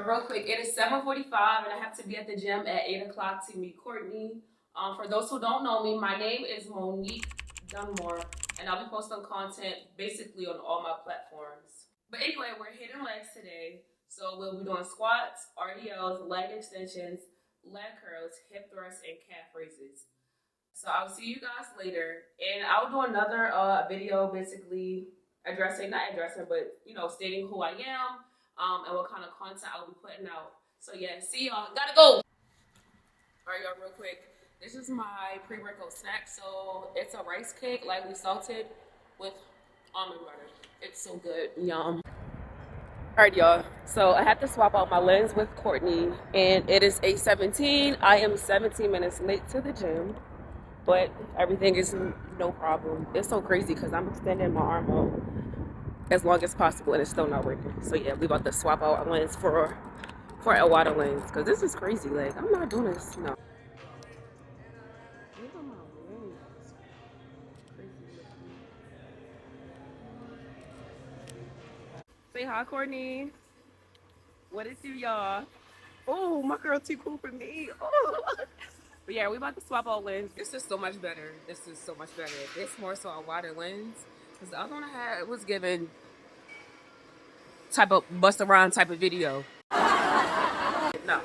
real quick, it is 7:45 and I have to be at the gym at 8 o'clock to meet Courtney. For those who don't know me, my name is Monique Dunmore, and I'll be posting content basically on all my platforms. But anyway, we're hitting legs today. So we'll be doing squats, RDLs, leg extensions, leg curls, hip thrusts, and calf raises. So I'll see you guys later, and I'll do another video basically stating who I am, and what kind of content I'll be putting out. So yeah, see y'all. Gotta go. All right, y'all, real quick. This is my pre-workout snack. So it's a rice cake, lightly salted with almond butter. It's so good, yum. All right, y'all. So I had to swap out my lens with Courtney, and it is 8:17. I am 17 minutes late to the gym, but everything is no problem. It's so crazy because I'm extending my arm out as long as possible, and it's still not working. So yeah, we about to swap out our lens for a water lens because this is crazy. Like, I'm not doing this. No. Look at my lens. Crazy. Say hi, Courtney. What it do, y'all? Oh, my girl too cool for me. Oh. But yeah, we about to swap out lens. This is so much better. This is so much better. It's more so a wider lens. Because the other one I had was given type of bust around type of video. No.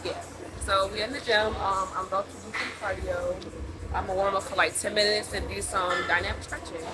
Yeah. So we in the gym. I'm about to do some cardio. I'm gonna warm up for like 10 minutes and do some dynamic stretching.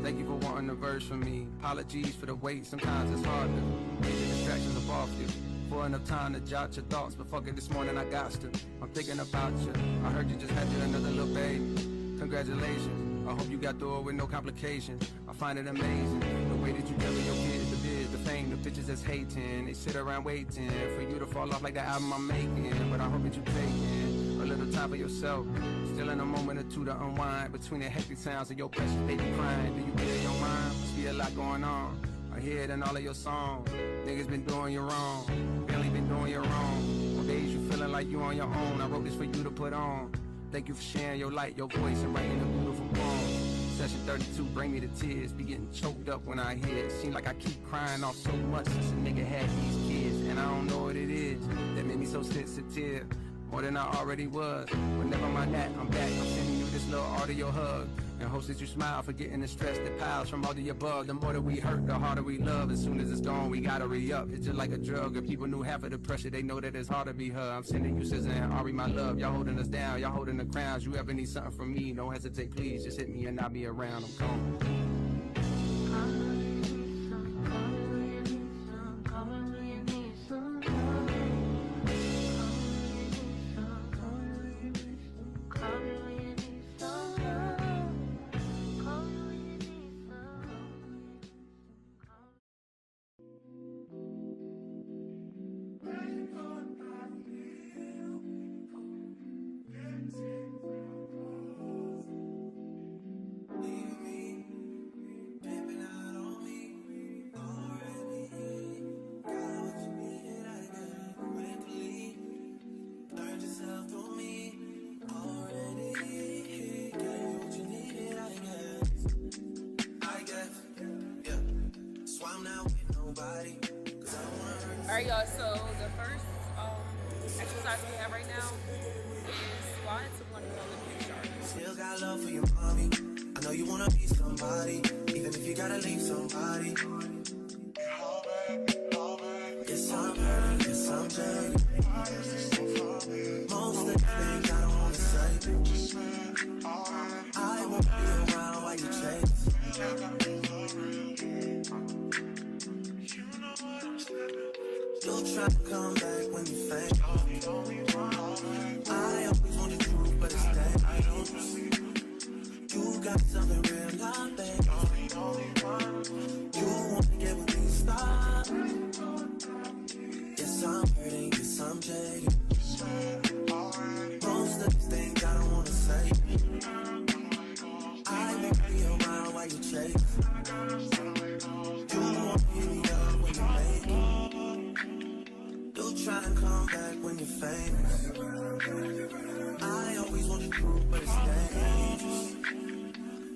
Thank you for wanting a verse from me. Apologies for the wait, sometimes it's hard to keep the distractions up off you. For enough time to jot your thoughts, but fuck it, this morning I got to. I'm thinking about you. I heard you just had you another little baby. Congratulations. I hope you got through it with no complications. I find it amazing the way that you tell your kids the biz, the fame, the bitches that's hating. They sit around waiting for you to fall off like the album I'm making. But I hope that you taking a little time for yourself. Still in a moment or two to unwind between the hectic sounds of your precious baby crying. Do you clear your mind? Must be a lot going on. I hear it in all of your songs. Niggas been doing you wrong. Family been doing you wrong. On days you feeling like you on your own. I wrote this for you to put on. Thank you for sharing your light, your voice, and writing a beautiful poem. Session 32, bring me to tears. Be getting choked up when I hear it. Seem like I keep crying off so much since a nigga had these kids. And I don't know what it is that made me so sensitive. More than I already was. Whenever I'm on that, I'm back. I'm sending you this little audio hug. And hopes that you smile, forgetting the stress that piles from all the above. The more that we hurt, the harder we love. As soon as it's gone, we gotta re-up. It's just like a drug. If people knew half of the pressure, they know that it's hard to be her. I'm sending you SZA and Ari, my love. Y'all holding us down, y'all holding the crowns. You ever need something from me, don't hesitate, please. Just hit me and I'll be around. I'm gone. Alright, y'all, so the first exercise we have right now is squats. We're going to go with big shark. Still got love for your mommy. I know you want to be somebody, even if you gotta leave somebody. Yes, I'm hurt, yes, I'm dirty. Most of the things I don't want to say. I won't be around while you chase. You'll try to come back when you faint. I always wanted you, but it's that. You You got something real, not babe. You wanna get with me, stop. Yes, I'm hurting, yes, I'm jaded. Most of these things I don't wanna say. I won't be around while you chase. You won't hit me up when you make it. You try and come back when you're famous. I always want the truth, but it's dangerous.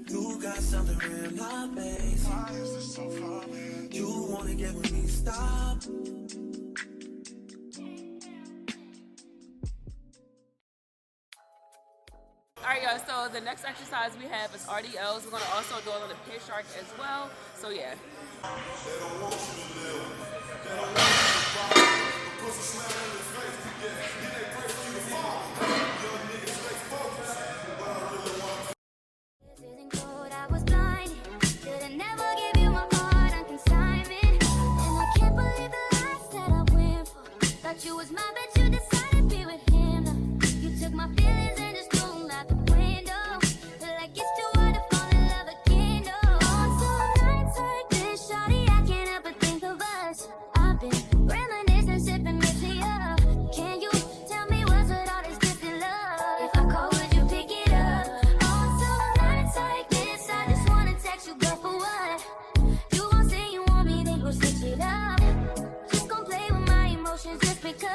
You got something real, not basic. You wanna get with me, stop. Alright guys, so the next exercise we have is RDLs. We're going to also do it on the pit shark as well. So yeah. You was my bet, you decided to be with him. You took my feelings and just threw them out the window. Like it's too hard to fall in love again. On some nights like this, shawty, I can't help but think of us. I've been reminiscing, sipping, mixing up. Can you tell me what's with all this distant love? If I call, would you pick it up? On some nights like this, I just wanna text you, girl, for what? You won't say you want me, then go switch it up. Just gon' play with my emotions just because.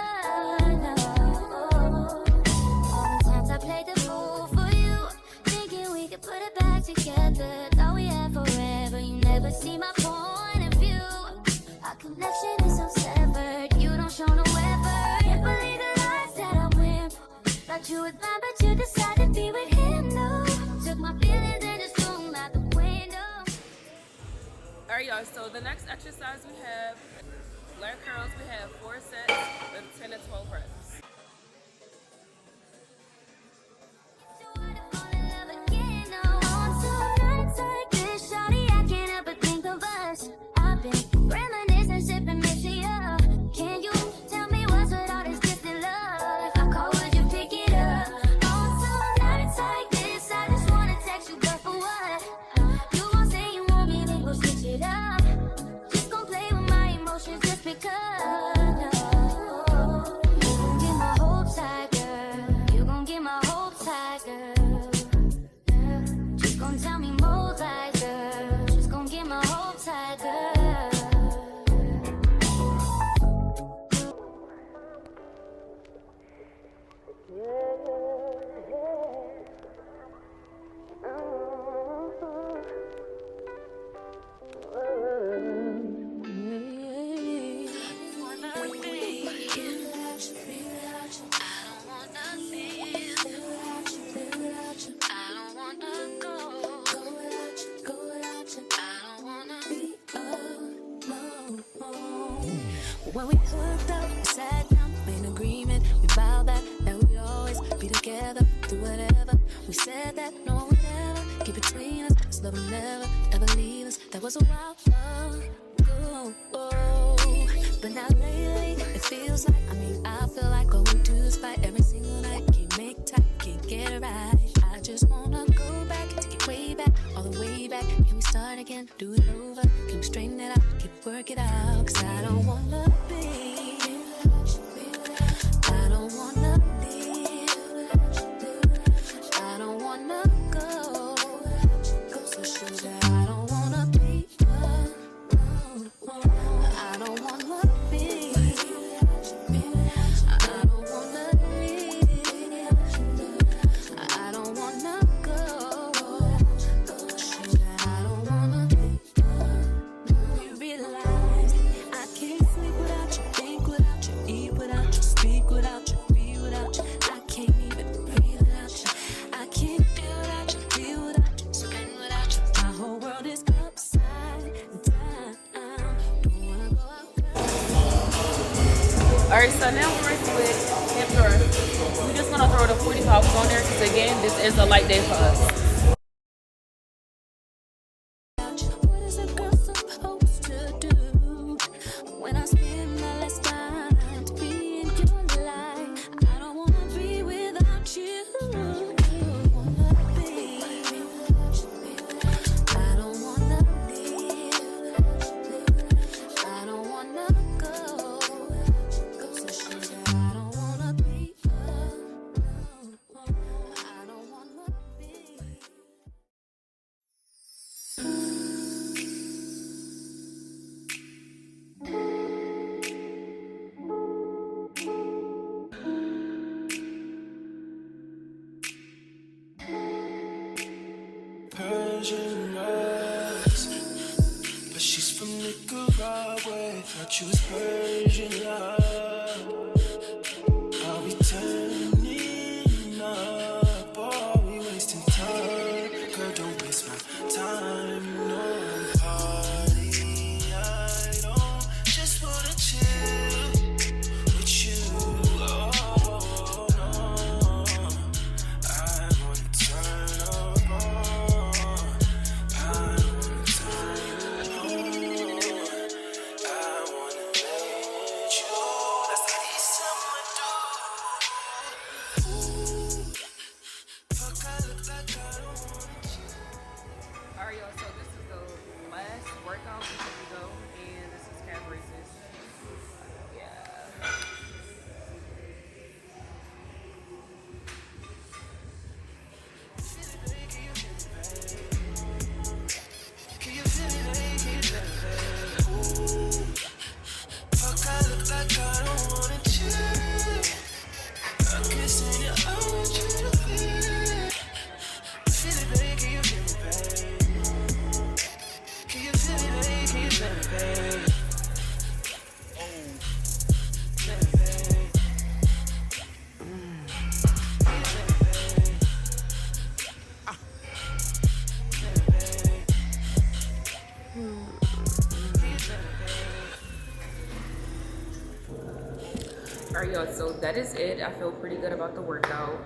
All the times I played the fool for you, thinking we could put it back together. Thought we had forever, you never see my point of view. Our connection is so severed, you don't show no effort. Can't believe the lies that I went for. Thought you was mine, but you decided to be with him, no. Took my feelings and just threw them out the window. Alright y'all, so the next exercise we have leg curls. We have 4 sets of 10 to 12 reps. When we hooked up, we sat down, made an agreement. We vowed that we'd always be together through whatever. We said that no one would ever get between us. This love will never, ever leave us. That was a while ago. But now lately, it feels like, I feel like all we do is fight every single night. Can't make time, can't get it right. I just wanna go back, take it way back, all the way back. Can we start again, do it over? Can we straighten it out, can we work it out? Cause I don't wanna I don't wanna leave. I don't wanna go. So sugar, I don't wanna be. I don't wanna be. I don't wanna leave. I don't wanna go. Sugar, I don't wanna be. You realize I can't sleep without you, think without you, eat without you, speak without you, be without you. I can't even breathe without you. I can't feel without you, feel without you, spend without you. My whole world is upside down. Don't wanna go out. Alright, so now we're with hip thrust. We're just gonna throw the 40 pounds on there because again, this is a light day for us. What is a girl supposed to do when I spend my last time to be in your life? I don't wanna be without you. Wanna be. Persian eyes, but she's from Nicaragua. Thought you was Persian love. Are we turning up? Are we wasting time? Girl, don't waste my time. You know I'm party. I don't just wanna chill with you. Oh no, I wanna turn up on. I wanna turn on. I wanna let you. That's how these summer do. Fuck, I look like I don't want you. Alright, y'all, so this is the last workout before we go, and this is calf raises. Yeah. Can you feel it? Can you feel it? Ooh. Fuck, I look like I don't wanna chill. I'm kissing your eyes, you to feel it. Feel it, babe, can you feel it, babe? Can you feel it, babe? Can you feel it, babe? Oh, feel it, babe. Can you feel it, babe? Feel it, babe. Can you feel it, babe? Alright, y'all, so that is it. I feel pretty good about the workout.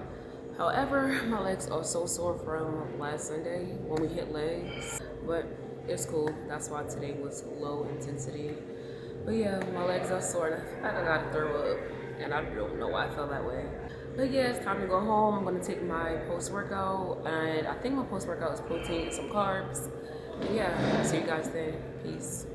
However, my legs are so sore from last Sunday when we hit legs, but it's cool. That's why today was low intensity. But yeah, my legs are sore and I feel like I gotta throw up, and I don't know why I felt that way. But yeah, it's time to go home. I'm gonna take my post-workout, and I think my post-workout is protein and some carbs. But yeah, I'll see you guys then. Peace.